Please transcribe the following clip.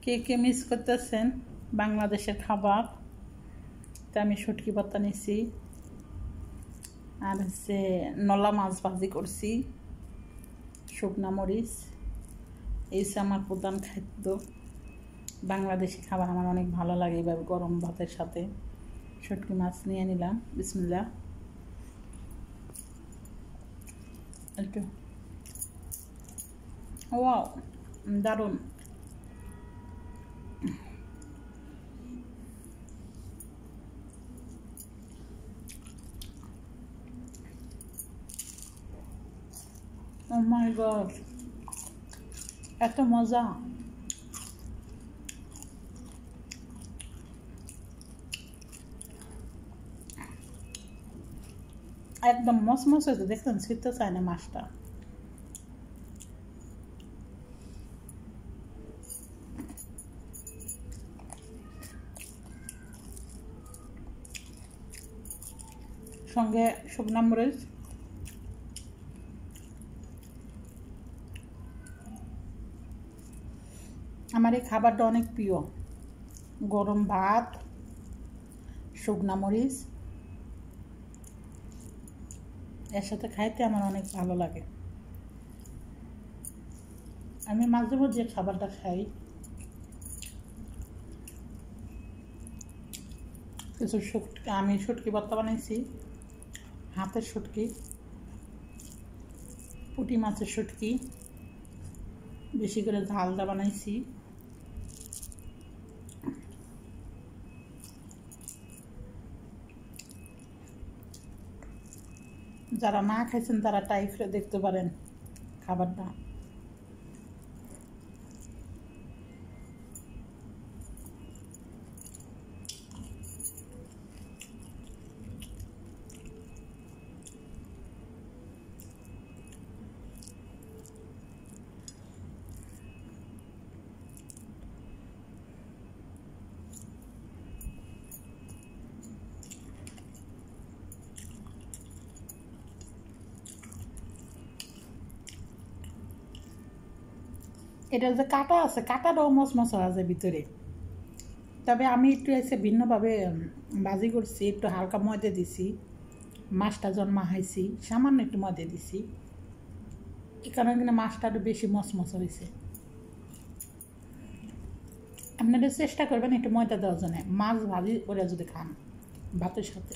কে কে miss করতেছেন বাংলাদেশের খাবার? তা আমি শুটকি ভর্তা নিছি, আর হচ্ছে নলা মাছ ভাজি করছি, শুকনা মরিচ। এই হচ্ছে আমার প্রধান খাদ্য। বাংলাদেশি খাবার আমার অনেক ভালো লাগে। এইভাবে গরম ভাতের সাথে শুটকি মাছ নিয়ে নিলাম। বিসমিল্লাহ। একটু ওয়াও, দারুণ। ও মাই গড, এত মজা! একদম মসমস হয়েছে, দেখছেন? ছিটতে চায় না মাছটা। সঙ্গে শুকনা মরিচ, আমার এই খাবারটা অনেক প্রিয়। গরম ভাত, শুকনা মরিচ, এর সাথে খাইতে আমার অনেক ভালো লাগে। আমি মাঝে মধ্যে খাবারটা খাই। কিছু আমি শুটকি ভর্তা বানাইছি, হাতের শুটকি, পুঁটি মাছের শুটকি, বেশি করে ঝালটা বানাইছি। যারা না খাইছেন তারা ট্রাই করে দেখতে পারেন খাবারটা। এটা যে কাটা আছে, কাটাটাও মচমচ আছে ভিতরে। তবে আমি একটু এসে ভিন্নভাবে ভাজি করছি, একটু হালকা ময়দা দিছি। মাছটা যখন মাখাইছি সামান্য একটু ময়দা দিছি, এই কারণে কিন্তু মাছটা একটু বেশি মচমচ হয়েছে। আপনারা চেষ্টা করবেন একটু ময়দা দেওয়ার জন্য মাছ ভাজি করে যদি খান ভাতের সাথে।